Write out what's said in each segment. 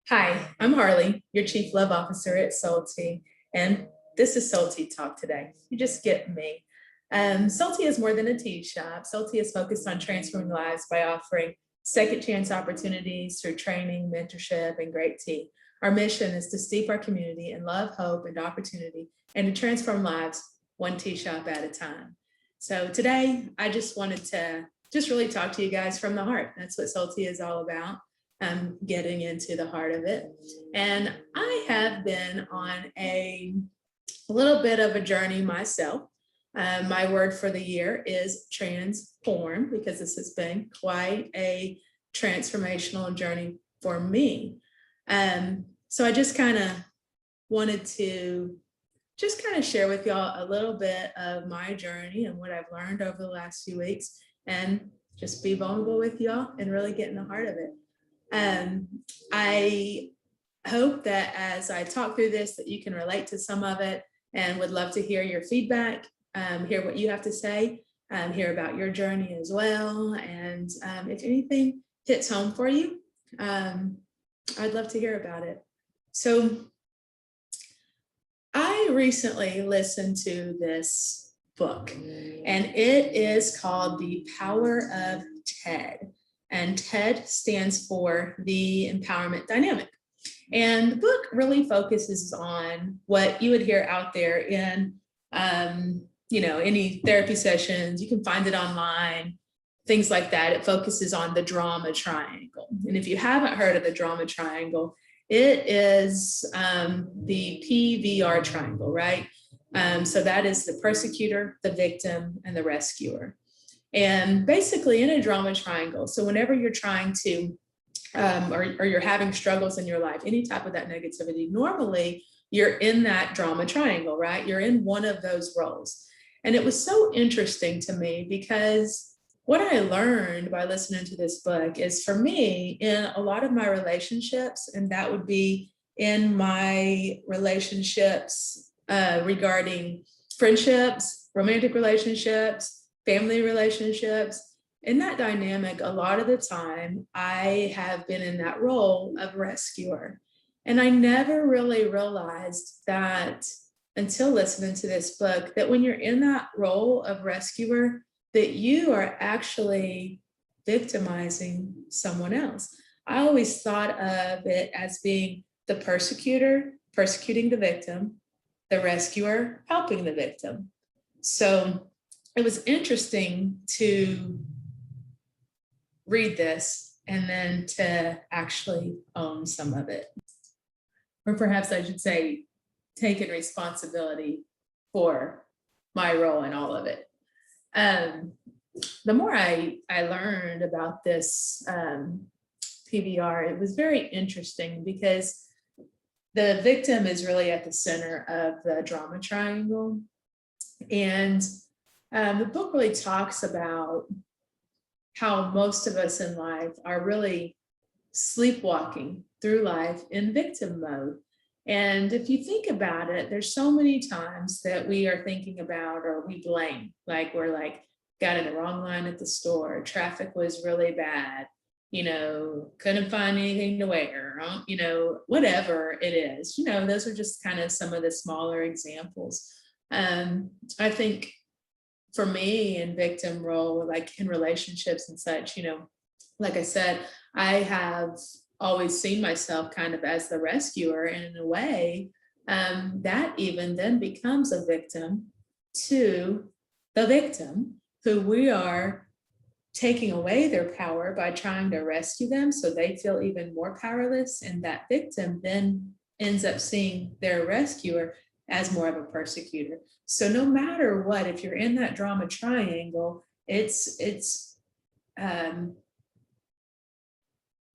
Hi, I'm Harley, your Chief Love Officer at Salty, and this is Salty Talk today. You just get me. Salty is more than a tea shop. Salty is focused on transforming lives by offering second chance opportunities through training, mentorship, and great tea. Our mission is to steep our community in love, hope, and opportunity, and to transform lives one tea shop at a time. So today, I just wanted to just really talk to you guys from the heart. That's what Salty is all about. Getting into the heart of it. And I have been on a little bit of a journey myself. My word for the year is transform, because this has been quite a transformational journey for me. So I just kind of wanted to just kind of share with y'all a little bit of my journey and what I've learned over the last few weeks, and just be vulnerable with y'all and really get in the heart of it. I hope that as I talk through this, that you can relate to some of it, and would love to hear your feedback, hear what you have to say, hear about your journey as well. And if anything hits home for you, I'd love to hear about it. So I recently listened to this book, and it is called The Power of TED. And TED stands for the Empowerment Dynamic. And the book really focuses on what you would hear out there in, any therapy sessions. You can find it online, things like that. It focuses on the drama triangle. And if you haven't heard of the drama triangle, it is the PVR triangle, right? So that is the persecutor, the victim, and the rescuer. And basically in a drama triangle, so whenever you're trying to, or you're having struggles in your life, any type of that negativity, normally you're in that drama triangle, right? You're in one of those roles. And it was so interesting to me, because what I learned by listening to this book is, for me, in a lot of my relationships, and that would be in my relationships regarding friendships, romantic relationships, family relationships, in that dynamic, a lot of the time, I have been in that role of rescuer. And I never really realized that until listening to this book, that when you're in that role of rescuer, that you are actually victimizing someone else. I always thought of it as being the persecutor persecuting the victim, the rescuer helping the victim. So it was interesting to read this and then to actually own some of it. Or perhaps I should say, taking responsibility for my role in all of it. The more I learned about this PVR, it was very interesting, because the victim is really at the center of the drama triangle. And the book really talks about how most of us in life are really sleepwalking through life in victim mode. And if you think about it, there's so many times that we are thinking about, or we blame, like we're like, got in the wrong line at the store, traffic was really bad, couldn't find anything to wear, whatever it is. Those are just kind of some of the smaller examples. I think for me, in victim role, like in relationships and such, like I said, I have always seen myself kind of as the rescuer, and in a way, that even then becomes a victim to the victim, who we are taking away their power by trying to rescue them, so they feel even more powerless. And that victim then ends up seeing their rescuer as more of a persecutor. So no matter what, if you're in that drama triangle, it's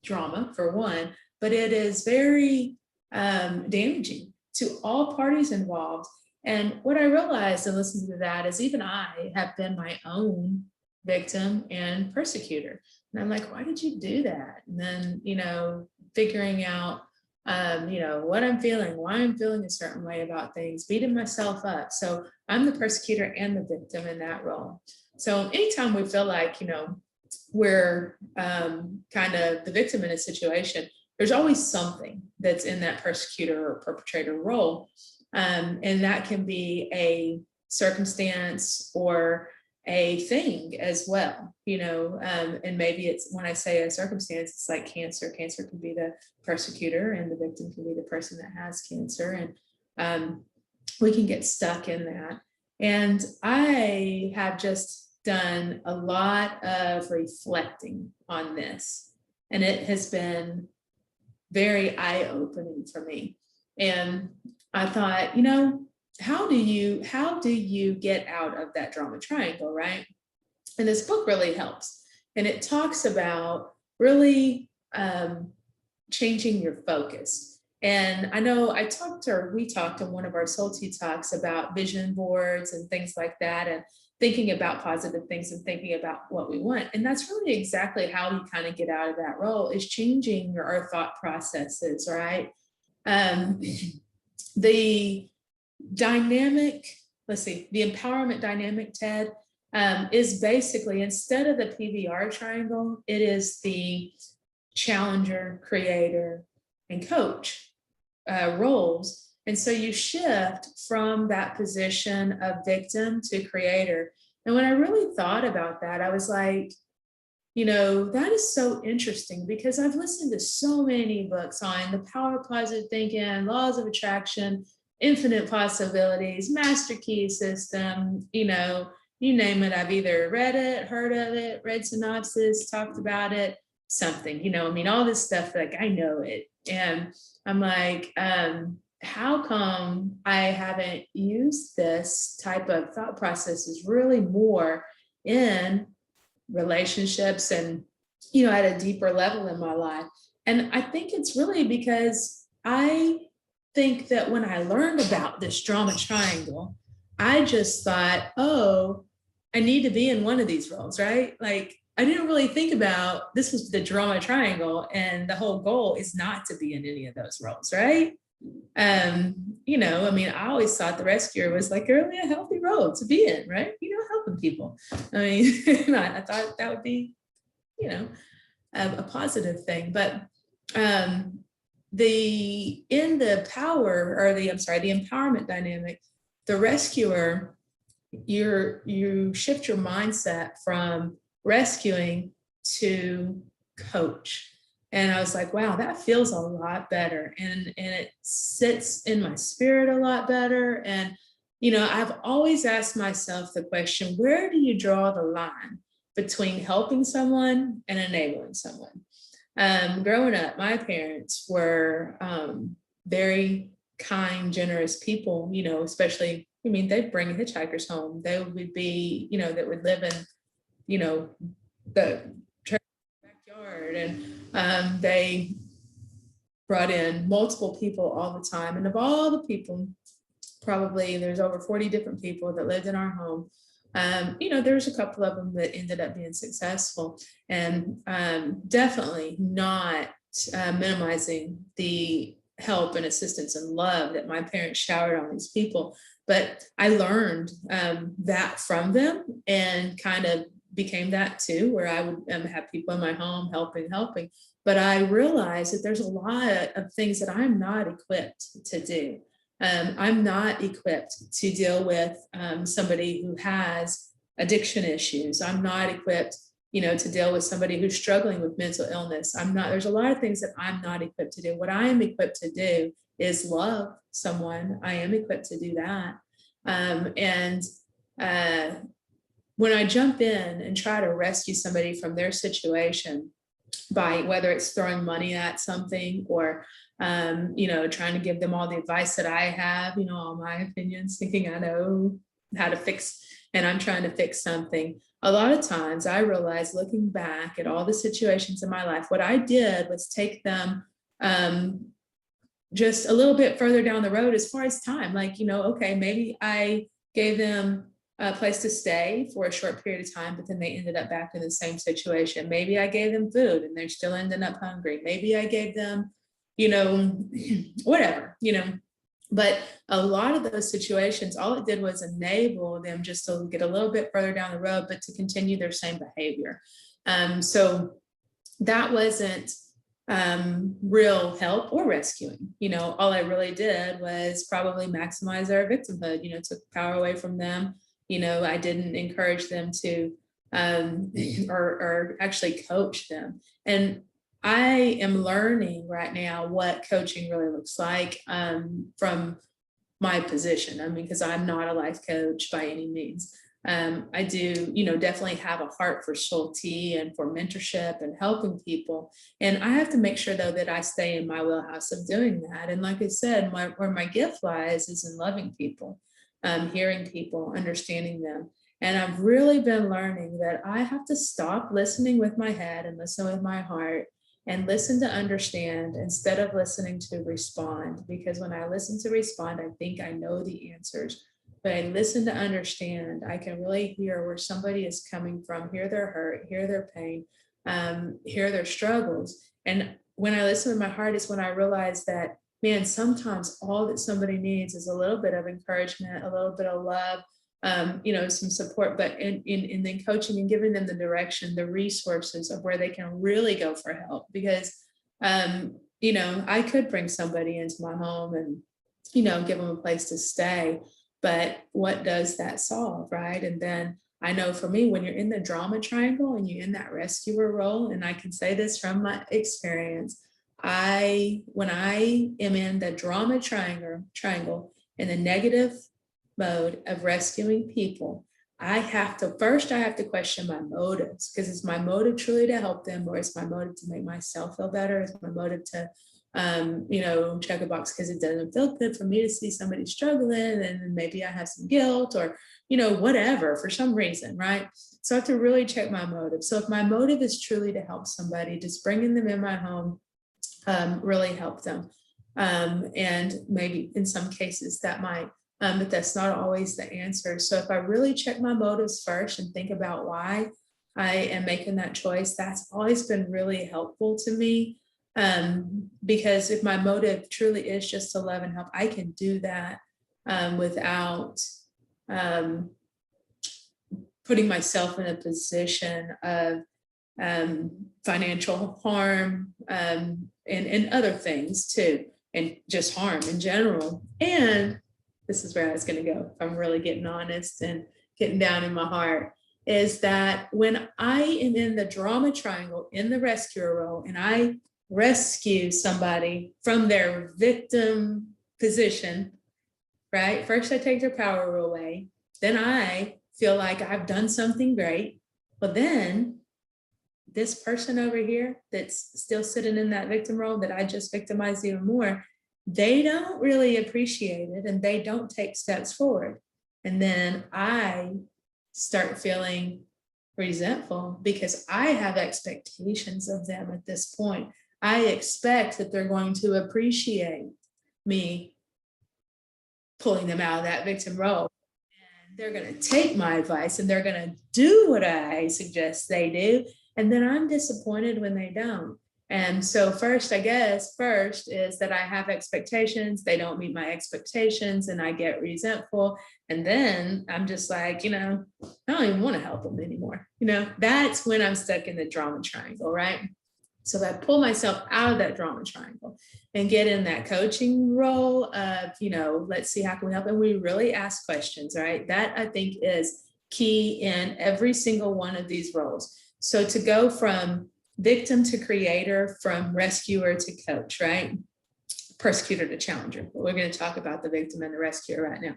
drama for one, but it is very damaging to all parties involved. And what I realized in listening to that is, even I have been my own victim and persecutor. And I'm like, why did you do that? And then, figuring out what I'm feeling, why I'm feeling a certain way about things, beating myself up. So I'm the persecutor and the victim in that role. So anytime we feel like, we're kind of the victim in a situation, there's always something that's in that persecutor or perpetrator role. And that can be a circumstance or a thing as well, and maybe it's, when I say a circumstance, it's like cancer. Cancer can be the persecutor and the victim can be the person that has cancer. And we can get stuck in that. And I have just done a lot of reflecting on this, and it has been very eye-opening for me. And I thought, how do you get out of that drama triangle, right? And this book really helps. And it talks about really changing your focus. And I know we talked in one of our Soul Tea talks about vision boards and things like that, and thinking about positive things and thinking about what we want. And that's really exactly how you kind of get out of that role, is changing our thought processes, right? The empowerment dynamic, Ted, is basically, instead of the PBR triangle, it is the challenger, creator, and coach roles. And so you shift from that position of victim to creator. And when I really thought about that, I was like, that is so interesting, because I've listened to so many books on the power of positive thinking, laws of attraction, infinite possibilities, master key system, you name it. I've either read it, heard of it, read synopsis, talked about it, something, all this stuff, like I know it. And I'm like, how come I haven't used this type of thought processes really more in relationships and, at a deeper level in my life? And I think it's really because I think that when I learned about this drama triangle, I just thought, oh, I need to be in one of these roles, right? Like, I didn't really think about this was the drama triangle, and the whole goal is not to be in any of those roles, right? I always thought the rescuer was like really a healthy role to be in, right? Helping people. I thought that would be, a positive thing. But the empowerment dynamic, the rescuer, you shift your mindset from rescuing to coach. And I was like, wow, that feels a lot better. And it sits in my spirit a lot better. And, I've always asked myself the question, where do you draw the line between helping someone and enabling someone? Growing up, my parents were very kind, generous people, especially, they'd bring hitchhikers home. They would be, that would live in, the backyard, and they brought in multiple people all the time. And of all the people, probably there's over 40 different people that lived in our home. There's a couple of them that ended up being successful, and definitely not minimizing the help and assistance and love that my parents showered on these people. But I learned that from them, and kind of became that too, where I would have people in my home helping. But I realized that there's a lot of things that I'm not equipped to do. I'm not equipped to deal with somebody who has addiction issues. I'm not equipped, to deal with somebody who's struggling with mental illness. There's a lot of things that I'm not equipped to do. What I am equipped to do is love someone. I am equipped to do that. When I jump in and try to rescue somebody from their situation, by whether it's throwing money at something or trying to give them all the advice that I have, all my opinions, thinking I know how to fix, and I'm trying to fix something. A lot of times I realize, looking back at all the situations in my life, what I did was take them just a little bit further down the road as far as time. Like, okay, maybe I gave them a place to stay for a short period of time, but then they ended up back in the same situation. Maybe I gave them food and they're still ending up hungry. Maybe I gave them, whatever, but a lot of those situations, all it did was enable them just to get a little bit further down the road, but to continue their same behavior. So that wasn't real help or rescuing. All I really did was probably maximize their victimhood, took power away from them. I didn't encourage them to, or actually coach them. And I am learning right now what coaching really looks like, from my position. I mean, because I'm not a life coach by any means. I do, definitely have a heart for soul tea and for mentorship and helping people. And I have to make sure, though, that I stay in my wheelhouse of doing that. And like I said, where my gift lies is in loving people, hearing people, understanding them. And I've really been learning that I have to stop listening with my head and listen with my heart and listen to understand instead of listening to respond. Because when I listen to respond, I think I know the answers. But I listen to understand, I can really hear where somebody is coming from, hear their hurt, hear their pain, hear their struggles. And when I listen with my heart is when I realize that, man, sometimes all that somebody needs is a little bit of encouragement, a little bit of love, some support, but in then coaching and giving them the direction, the resources of where they can really go for help. Because, I could bring somebody into my home and, give them a place to stay. But what does that solve, right? And then I know for me, when you're in the drama triangle and you're in that rescuer role, and I can say this from my experience, when I am in the drama triangle in the negative mode of rescuing people, I have to question my motives, because is my motive truly to help them, or is my motive to make myself feel better? Is my motive to check a box because it doesn't feel good for me to see somebody struggling, and maybe I have some guilt or whatever for some reason, right? So I have to really check my motive. So if my motive is truly to help somebody, just bringing them in my home really help them, and maybe in some cases that might, but that's not always the answer. So if I really check my motives first and think about why I am making that choice, that's always been really helpful to me. Because if my motive truly is just to love and help, I can do that without putting myself in a position of financial harm, and other things too, and just harm in general. And this is where I was going to go, if I'm really getting honest and getting down in my heart, is that when I am in the drama triangle in the rescuer role and I rescue somebody from their victim position, right? First, I take their power away. Then I feel like I've done something great. But then this person over here that's still sitting in that victim role that I just victimized even more, they don't really appreciate it and they don't take steps forward. And then I start feeling resentful because I have expectations of them at this point. I expect that they're going to appreciate me pulling them out of that victim role. And they're going to take my advice and they're going to do what I suggest they do. And then I'm disappointed when they don't. And so first is that I have expectations. They don't meet my expectations and I get resentful. And then I'm just like, I don't even want to help them anymore. That's when I'm stuck in the drama triangle, right? So I pull myself out of that drama triangle and get in that coaching role of, let's see, how can we help? And we really ask questions, right? That I think is key in every single one of these roles. So to go from victim to creator, from rescuer to coach, right? Persecutor to challenger. But we're going to talk about the victim and the rescuer right now.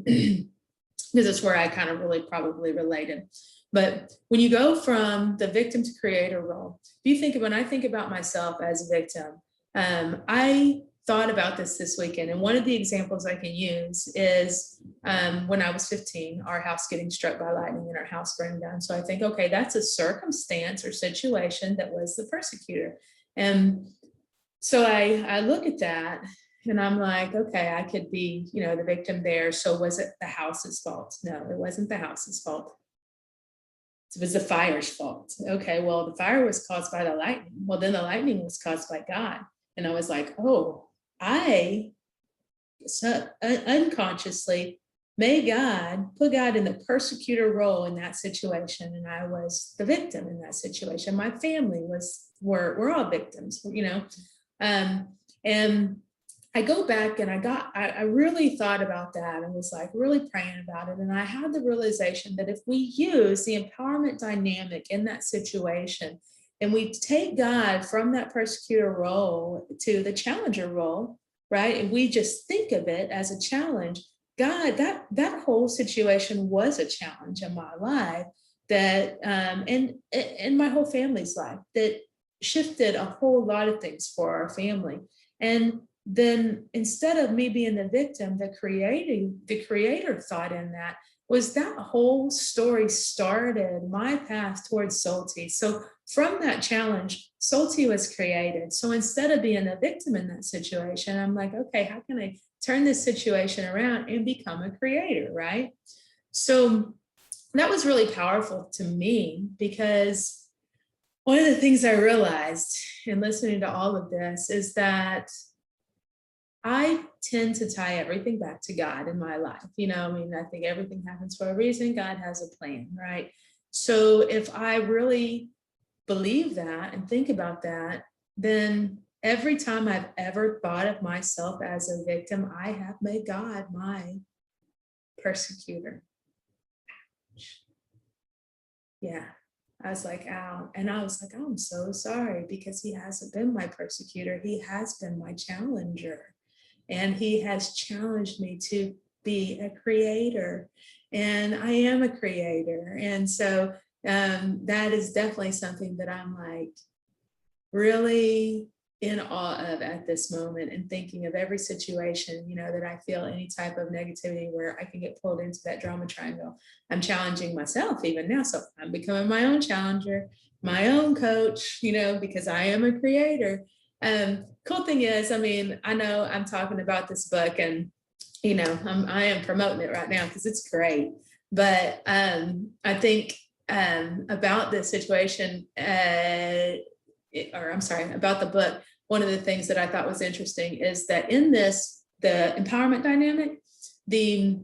Because it's where I kind of really probably related. But when you go from the victim to creator role, when I think about myself as a victim, I thought about this weekend. And one of the examples I can use is when I was 15, our house getting struck by lightning and our house burning down. So I think, okay, that's a circumstance or situation that was the persecutor. And so I look at that and I'm like, okay, I could be, the victim there. So was it the house's fault? No, it wasn't the house's fault. It was the fire's fault. Okay, well, the fire was caused by the lightning. Well, then the lightning was caused by God. And I was like, oh, I unconsciously put God in the persecutor role in that situation. And I was the victim in that situation. My family was we're all victims, and I go back and I really thought about that and was like really praying about it. And I had the realization that if we use the empowerment dynamic in that situation and we take God from that persecutor role to the challenger role, right? And we just think of it as a challenge. God, that whole situation was a challenge in my life that, and in my whole family's life, that shifted a whole lot of things for our family. And then instead of me being the victim, the creator thought in that was that whole story started my path towards Salty. So from that challenge, Salty was created. So instead of being the victim in that situation, I'm like, okay, how can I turn this situation around and become a creator, right? So that was really powerful to me, because one of the things I realized in listening to all of this is that I tend to tie everything back to God in my life. I think everything happens for a reason. God has a plan, right? So if I really believe that and think about that, then every time I've ever thought of myself as a victim, I have made God my persecutor. Yeah. I was like, ow. And I was like, oh, I'm so sorry, because he hasn't been my persecutor. He has been my challenger. And he has challenged me to be a creator. And I am a creator. And so that is definitely something that I'm like really in awe of at this moment, and thinking of every situation, that I feel any type of negativity where I can get pulled into that drama triangle. I'm challenging myself even now. So I'm becoming my own challenger, my own coach, because I am a creator. Cool thing is, I know I'm talking about this book, and I am promoting it right now because it's great. But I think about this situation, about the book. One of the things that I thought was interesting is that in this, the empowerment dynamic, the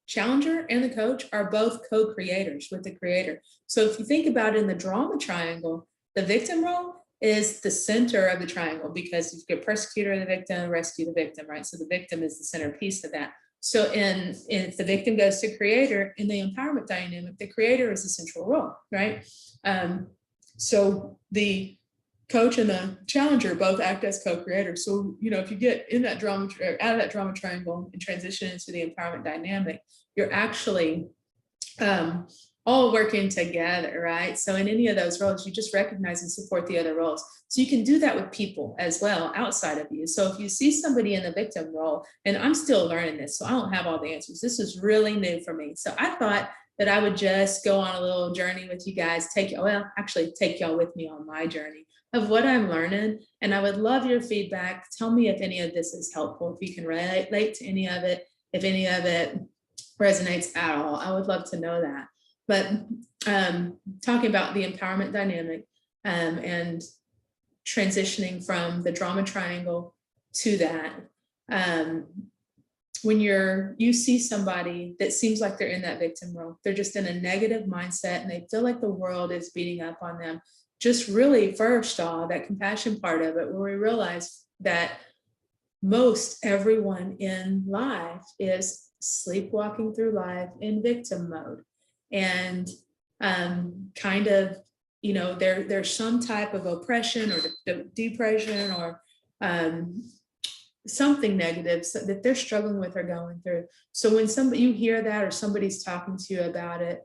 challenger and the coach are both co-creators with the creator. So if you think about it in the drama triangle, the victim role is the center of the triangle, because you've got persecutor, the victim, rescue, the victim, right? So the victim is the centerpiece of that. So if the victim goes to creator in the empowerment dynamic, the creator is the central role, right? So the coach and the challenger both act as co-creators. So, if you get in that drama, out of that drama triangle and transition into the empowerment dynamic, you're actually all working together, right? So in any of those roles, you just recognize and support the other roles. So you can do that with people as well outside of you. So if you see somebody in the victim role, and I'm still learning this, so I don't have all the answers. This is really new for me. So I thought that I would just go on a little journey with you guys, take y'all with me on my journey of what I'm learning. And I would love your feedback. Tell me if any of this is helpful, if you can relate to any of it, if any of it resonates at all. I would love to know that. But talking about the empowerment dynamic and transitioning from the drama triangle to that, when you see somebody that seems like they're in that victim role, they're just in a negative mindset and they feel like the world is beating up on them. Just really, first off, that compassion part of it, where we realize that most everyone in life is sleepwalking through life in victim mode. And there's some type of oppression or depression or something negative that they're struggling with or going through. So when you hear that, or somebody's talking to you about it,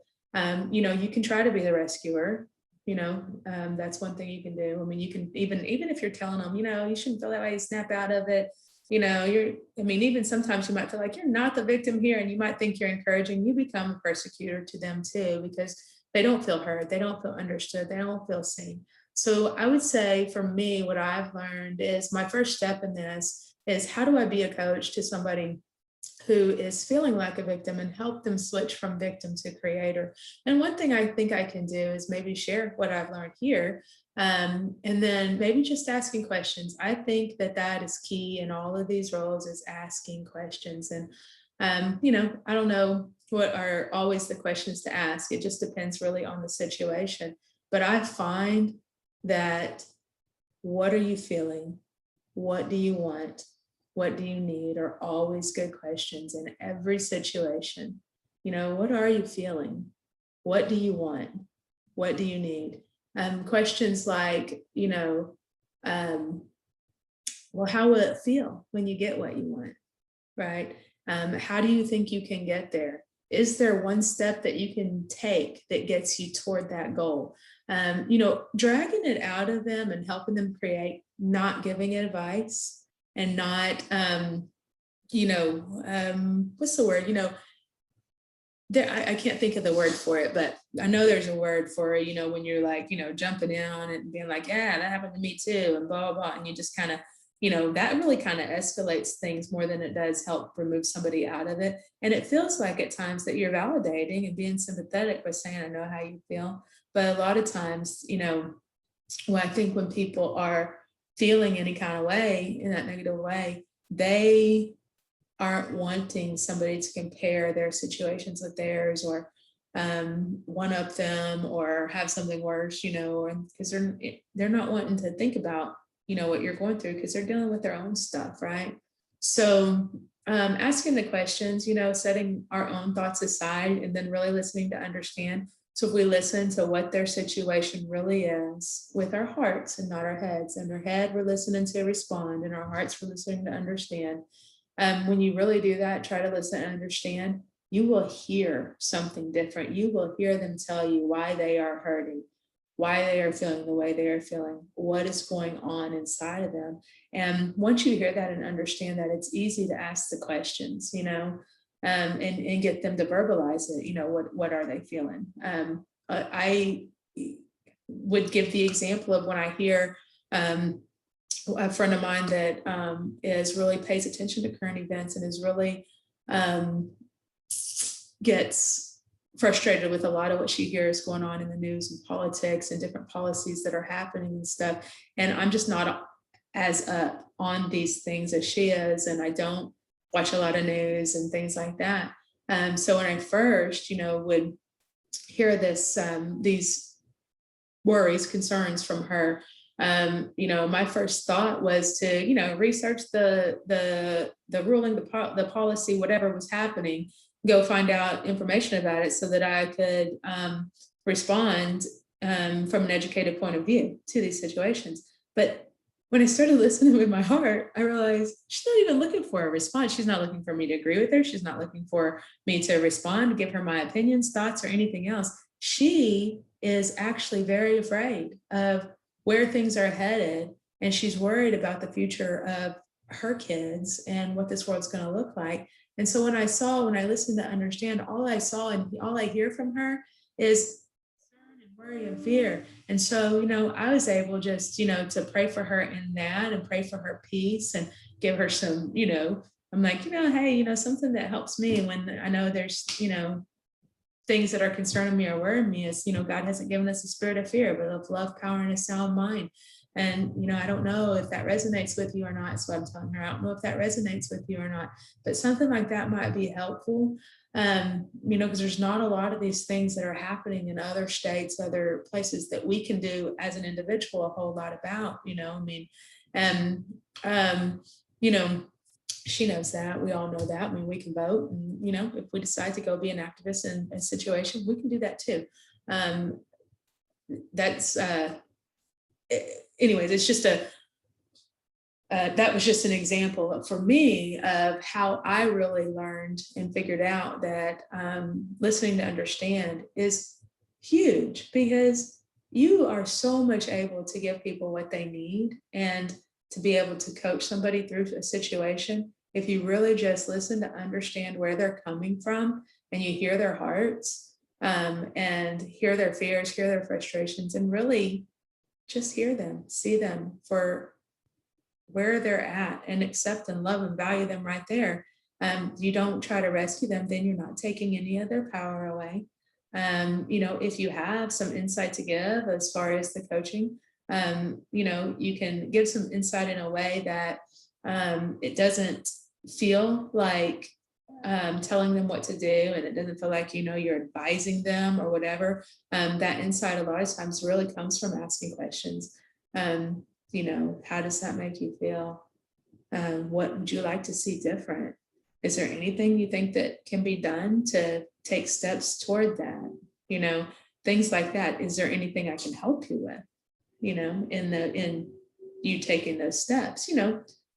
you can try to be the rescuer. That's one thing you can do. You can even if you're telling them, you shouldn't feel that way, you snap out of it. Even sometimes you might feel like you're not the victim here, and you might think you're encouraging, you become a persecutor to them too, because they don't feel heard, they don't feel understood, they don't feel seen. So I would say for me, what I've learned is my first step in this is, how do I be a coach to somebody who is feeling like a victim and help them switch from victim to creator? And one thing I think I can do is maybe share what I've learned here. And then maybe just asking questions. I think that is key in all of these roles, is asking questions. And, I don't know what are always the questions to ask. It just depends really on the situation. But I find that what are you feeling? What do you want? What do you need are always good questions in every situation. What are you feeling? What do you want? What do you need? Questions like, well, how will it feel when you get what you want, right? How do you think you can get there? Is there one step that you can take that gets you toward that goal? Dragging it out of them and helping them create, not giving advice and not, what's the word? I can't think of the word for it, but I know there's a word for it, when you're like, jumping in on it and being like, yeah, that happened to me too, and blah, blah, blah. And you just kind of, that really kind of escalates things more than it does help remove somebody out of it. And it feels like at times that you're validating and being sympathetic by saying, I know how you feel. But a lot of times, I think when people are feeling any kind of way, in that negative way, they aren't wanting somebody to compare their situations with theirs, or one up them, or have something worse, because they're not wanting to think about, what you're going through, because they're dealing with their own stuff, right? So asking the questions, setting our own thoughts aside, and then really listening to understand. So if we listen to what their situation really is with our hearts and not our heads, and our head we're listening to respond, and our hearts we're listening to understand. When you really do that, try to listen and understand, you will hear something different. You will hear them tell you why they are hurting, why they are feeling the way they are feeling, what is going on inside of them. And once you hear that and understand that, it's easy to ask the questions, and get them to verbalize it. What are they feeling? I would give the example of when I hear a friend of mine that is really pays attention to current events and is really gets frustrated with a lot of what she hears going on in the news and politics and different policies that are happening and stuff. And I'm just not as up on these things as she is, and I don't watch a lot of news and things like that. So when I first, would hear these worries, concerns from her, my first thought was to, research the ruling, the policy, whatever was happening, go find out information about it so that I could respond from an educated point of view to these situations. But when I started listening with my heart, I realized she's not even looking for a response. She's not looking for me to agree with her. She's not looking for me to respond, give her my opinions, thoughts, or anything else. She is actually very afraid of where things are headed, and she's worried about the future of her kids and what this world's going to look like. And so when I listened to understand, all I saw and all I hear from her is concern and worry and fear. And so, I was able just, to pray for her in that, and pray for her peace, and give her some, I'm like, hey, something that helps me when I know there's, things that are concerning me or worrying me is, God hasn't given us a spirit of fear, but of love, power, and a sound mind. And, I don't know if that resonates with you or not. So I'm telling her, I don't know if that resonates with you or not, but something like that might be helpful. Because there's not a lot of these things that are happening in other states, other places that we can do as an individual a whole lot about, she knows that. We all know that. We can vote, and if we decide to go be an activist in a situation, we can do that too. That's anyways, it's just that was just an example for me of how I really learned and figured out that listening to understand is huge, because you are so much able to give people what they need and to be able to coach somebody through a situation if you really just listen to understand where they're coming from, and you hear their hearts, and hear their fears, hear their frustrations, and really just hear them, see them for where they're at, and accept and love and value them right there. You don't try to rescue them, then you're not taking any of their power away. If you have some insight to give as far as the coaching, you can give some insight in a way that it doesn't feel like telling them what to do, and it doesn't feel like, you're advising them or whatever. That insight a lot of times really comes from asking questions. How does that make you feel? What would you like to see different? Is there anything you think that can be done to take steps toward that? Things like that. Is there anything I can help you with? In you taking those steps,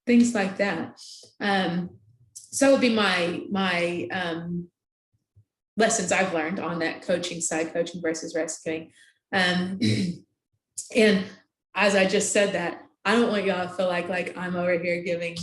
things like that. So it would be my lessons I've learned on that coaching side, coaching versus rescuing. And as I just said that, I don't want y'all to feel like I'm over here giving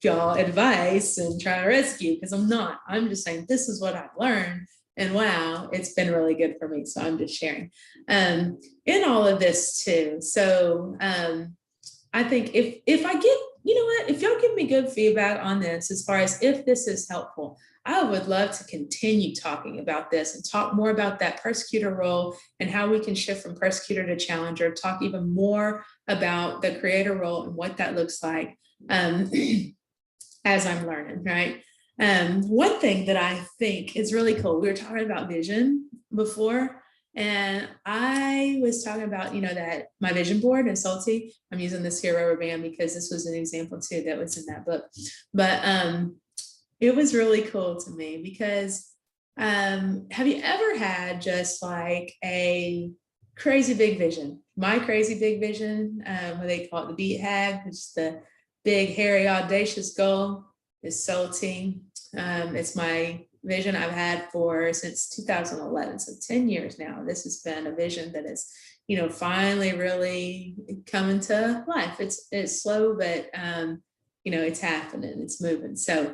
y'all advice and trying to rescue, because I'm not. I'm just saying this is what I've learned, and wow, it's been really good for me. So I'm just sharing in all of this too. So I think if I get, if y'all give me good feedback on this, as far as if this is helpful, I would love to continue talking about this and talk more about that persecutor role and how we can shift from persecutor to challenger, talk even more about the creator role and what that looks like as I'm learning, right? One thing that I think is really cool, we were talking about vision before, and I was talking about, that my vision board and Salty, I'm using this here rubber band because this was an example too that was in that book. But it was really cool to me because have you ever had just like a crazy big vision? My crazy big vision, what they call it, the BHAG, which is the big, hairy, audacious goal, is Salty. It's my vision I've had since 2011, so 10 years now. This has been a vision that is, finally really coming to life. It's slow, but it's happening, it's moving. So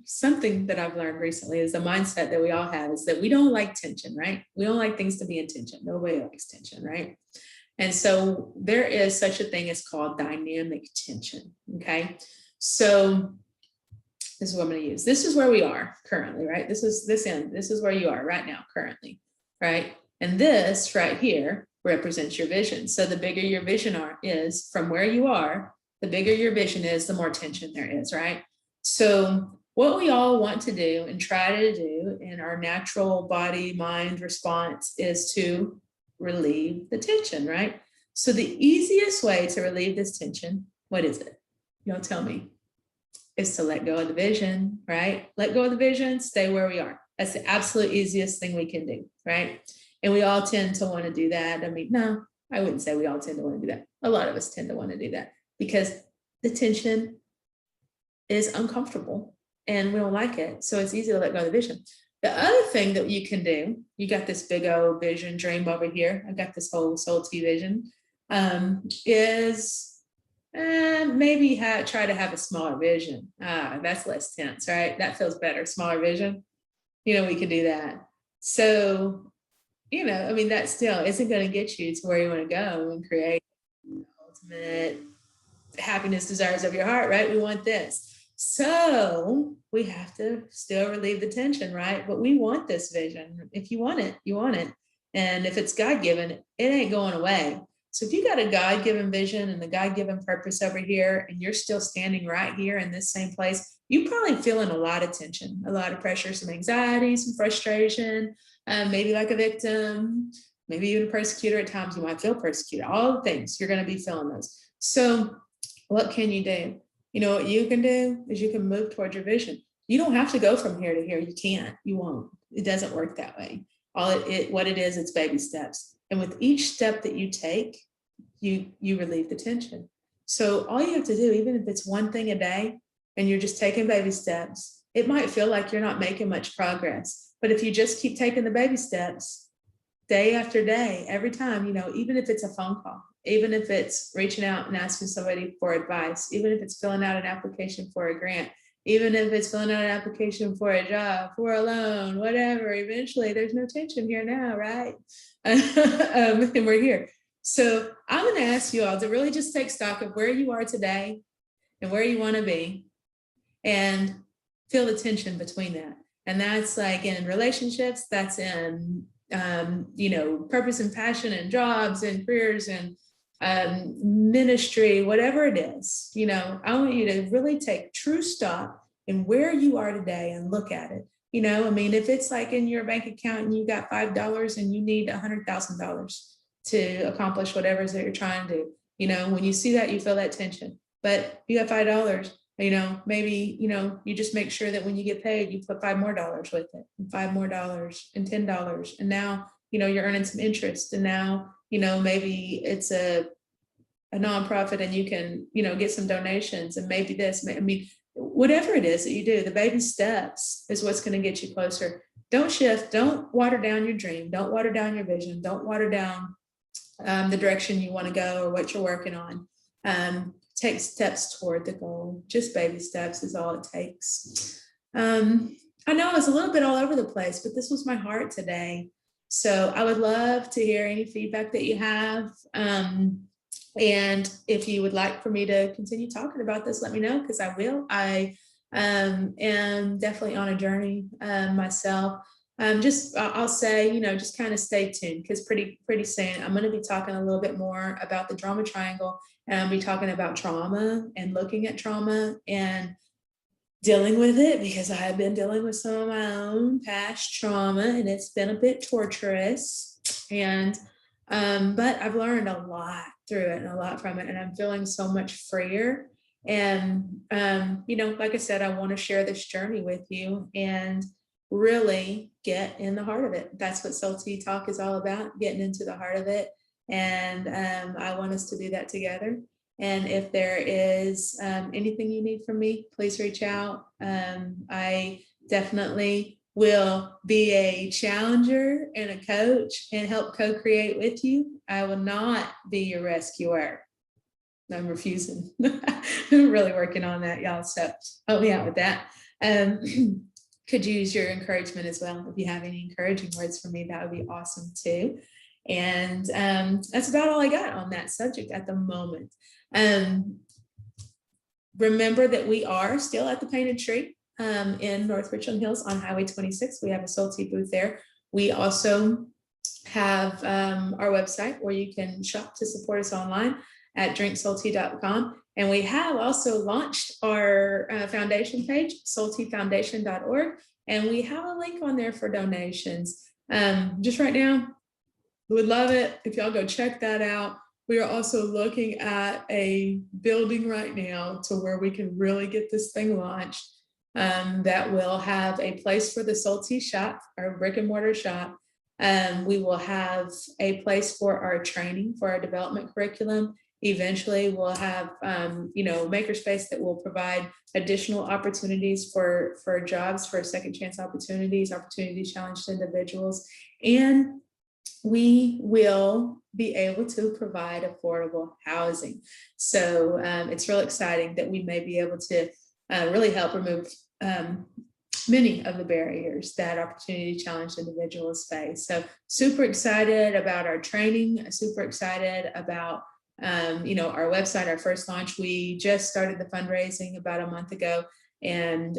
something that I've learned recently is the mindset that we all have is that we don't like tension, right? We don't like things to be in tension. Nobody likes tension, right? And so there is such a thing as called dynamic tension. Okay. So this is what I'm going to use. This is where we are currently, right? This is where you are right now, currently, right? And this right here represents your vision. So the bigger your vision is from where you are, the bigger your vision is, the more tension there is, right? So what we all want to do and try to do in our natural body mind response is to relieve the tension, right? So the easiest way to relieve this tension, what is it? Y'all tell me. Is to let go of the vision, right? Let go of the vision, stay where we are. That's the absolute easiest thing we can do, right? And we all tend to want to do that. I mean, no, I wouldn't say we all tend to want to do that. A lot of us tend to want to do that because the tension is uncomfortable and we don't like it. So it's easy to let go of the vision. The other thing that you can do, you got this big old vision dream over here. I got this whole Salty vision, is maybe try to have a smaller vision. That's less tense, right? That feels better. Smaller vision, we can do that. So, that still isn't going to get you to where you want to go and create ultimate happiness, desires of your heart, right? We want this. So we have to still relieve the tension, right? But we want this vision. If you want it, you want it. And if it's God-given, it ain't going away. So if you got a God-given vision and the God-given purpose over here, and you're still standing right here in this same place, you're probably feeling a lot of tension, a lot of pressure, some anxiety, some frustration, maybe like a victim, maybe even a persecutor. At times you might feel persecuted. All the things, you're going to be feeling those. So what can you do? What you can do is you can move towards your vision. You don't have to go from here to here. You can't. You won't. It doesn't work that way. What it is, it's baby steps. And with each step that you take, you relieve the tension. So all you have to do, even if it's one thing a day and you're just taking baby steps, it might feel like you're not making much progress. But if you just keep taking the baby steps day after day, every time, even if it's a phone call, even if it's reaching out and asking somebody for advice, even if it's filling out an application for a grant, even if it's filling out an application for a job, for a loan, whatever, eventually there's no tension here now, right? And we're here. So I'm going to ask you all to really just take stock of where you are today and where you want to be and feel the tension between that. And that's like in relationships, that's in, purpose and passion and jobs and careers and ministry, whatever it is, I want you to really take true stock in where you are today and look at it. If it's like in your bank account and you got $5 and you need $100,000 to accomplish whatever it is that you're trying to do, when you see that, you feel that tension. But you got $5, maybe, you just make sure that when you get paid, you put $5 more with it, and $5 more and $10. And now, you're earning some interest. And now, maybe it's a nonprofit and you can, get some donations, and maybe this, whatever it is that you do, the baby steps is what's going to get you closer. Don't shift, don't water down your dream, don't water down your vision, don't water down the direction you want to go or what you're working on. Take steps toward the goal. Just baby steps is all it takes. I know I was a little bit all over the place, but this was my heart today. So I would love to hear any feedback that you have. And if you would like for me to continue talking about this, let me know, because I will. I am definitely on a journey myself. I'll say, just kind of stay tuned, because pretty soon I'm going to be talking a little bit more about the drama triangle, and I'll be talking about trauma and looking at trauma and dealing with it, because I have been dealing with some of my own past trauma, and it's been a bit torturous. And but I've learned a lot through it and a lot from it, and I'm feeling so much freer. And like I said, I want to share this journey with you and really get in the heart of it. That's what Soul Tea Talk is all about, getting into the heart of it. And I want us to do that together. And if there is anything you need from me, please reach out. I definitely will be a challenger and a coach and help co-create with you. I will not be your rescuer. I'm refusing. I'm really working on that, y'all. So help me out with that. Could use your encouragement as well. If you have any encouraging words for me, that would be awesome too. And that's about all I got on that subject at the moment. Remember that we are still at the Painted Tree in North Richland Hills on Highway 26. We have a Soul Tea booth there. We also have our website where you can shop to support us online at drinksoultea.com. And we have also launched our foundation page, soulteafoundation.org. And we have a link on there for donations. Just right now, would love it if y'all go check that out. We are also looking at a building right now to where we can really get this thing launched. That will have a place for the Soul Tea shop, our brick and mortar shop. We will have a place for our training, for our development curriculum. Eventually we'll have, makerspace that will provide additional opportunities for jobs, for second chance opportunities challenged individuals. And we will be able to provide affordable housing. So it's real exciting that we may be able to really help remove many of the barriers that opportunity challenged individuals face. So super excited about our training, super excited about our website, our first launch. We just started the fundraising about a month ago, and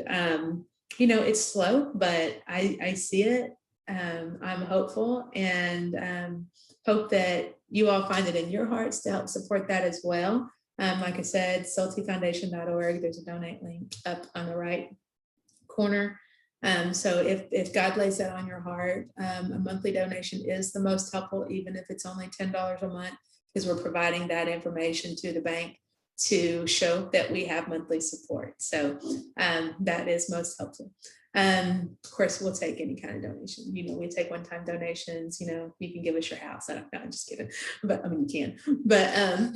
it's slow, but I see it. I'm hopeful, and hope that you all find it in your hearts to help support that as well. Like I said, soulteafoundation.org, there's a donate link up on the right corner. So if God lays that on your heart, a monthly donation is the most helpful, even if it's only $10 a month, because we're providing that information to the bank to show that we have monthly support. So that is most helpful. Of course, we'll take any kind of donation. We take one-time donations. You can give us your house. I don't know, I'm just kidding, but you can. But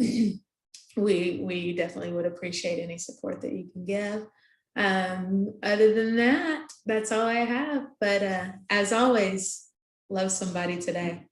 we definitely would appreciate any support that you can give. Other than that, that's all I have. But as always, love somebody today.